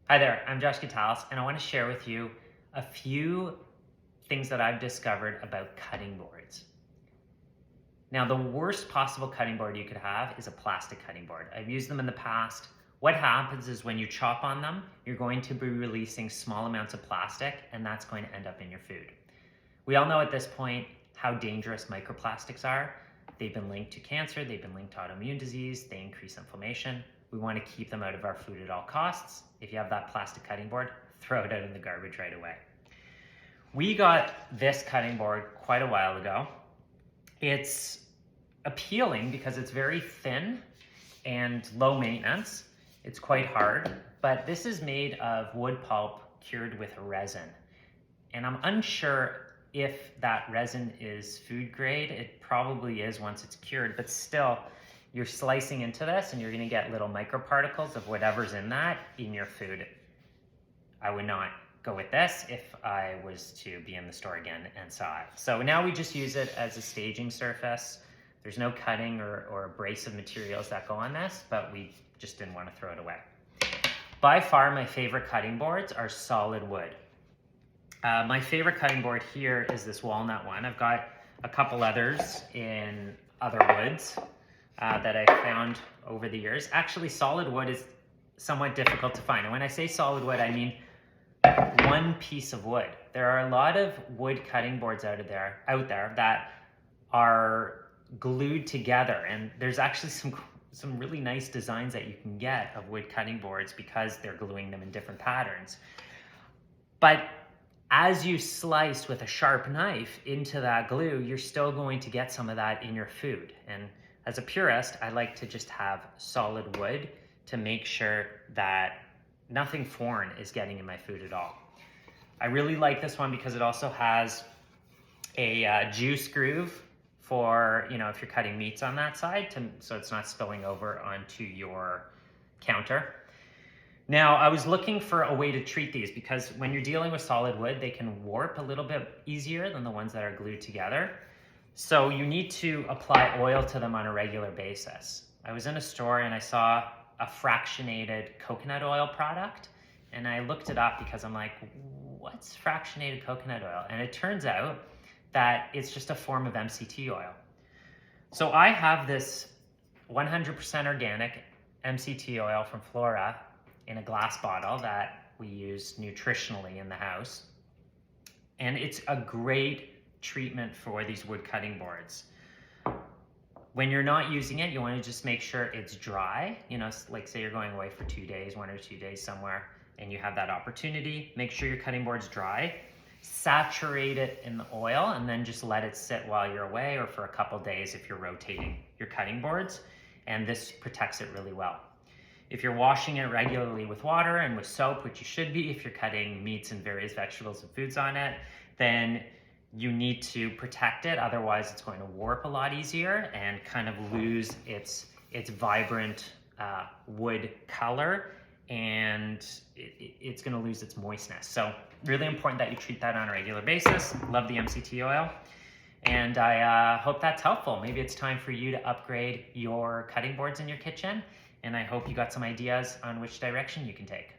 Hi there, I'm Josh Gitalis, and I want to share with you a few things that I've discovered about cutting boards. Now, the worst possible cutting board you could have is a plastic cutting board. I've used them in the past. What happens is when you chop on them, you're going to be releasing small amounts of plastic, and that's going to end up in your food. We all know at this point how dangerous microplastics are. They've been linked to cancer, they've been linked to autoimmune disease, they increase inflammation. We want to keep them out of our food at all costs. If you have that plastic cutting board, throw it out in the garbage right away. We got this cutting board quite a while ago. It's appealing because it's very thin and low maintenance. It's quite hard, but this is made of wood pulp cured with resin. And I'm unsure if that resin is food grade. It probably is once it's cured, but still, you're slicing into this and you're going to get little microparticles of whatever's in that in your food. I would not go with this if I was to be in the store again and saw it. So now we just use it as a staging surface. There's no cutting or abrasive materials that go on this, but we just didn't want to throw it away. By far, my favorite cutting boards are solid wood. My favorite cutting board here is this walnut one. I've got a couple others in other woods that I found over the years. Actually, solid wood is somewhat difficult to find. And when I say solid wood, I mean one piece of wood. There are a lot of wood cutting boards out there that are glued together. And there's actually some really nice designs that you can get of wood cutting boards because they're gluing them in different patterns. But as you slice with a sharp knife into that glue, you're still going to get some of that in your food. And as a purist, I like to just have solid wood to make sure that nothing foreign is getting in my food at all. I really like this one because it also has a juice groove for, if you're cutting meats on that side, so it's not spilling over onto your counter. Now, I was looking for a way to treat these because when you're dealing with solid wood, they can warp a little bit easier than the ones that are glued together. So you need to apply oil to them on a regular basis. I was in a store and I saw a fractionated coconut oil product, and I looked it up because I'm like, what's fractionated coconut oil? And it turns out that it's just a form of MCT oil. So I have this 100% organic MCT oil from Flora in a glass bottle that we use nutritionally in the house. And it's a great treatment for these wood cutting boards. When you're not using it, you want to just make sure it's dry. Like say you're going away for 2 days, 1 or 2 days somewhere, and you have that opportunity, make sure your cutting board's dry. Saturate it in the oil and then just let it sit while you're away or for a couple days if you're rotating your cutting boards. And this protects it really well. If you're washing it regularly with water and with soap, which you should be if you're cutting meats and various vegetables and foods on it, then you need to protect it. Otherwise, it's going to warp a lot easier and kind of lose its vibrant wood color, and it's going to lose its moistness. So really important that you treat that on a regular basis. Love the MCT oil. And I hope that's helpful. Maybe it's time for you to upgrade your cutting boards in your kitchen. And I hope you got some ideas on which direction you can take.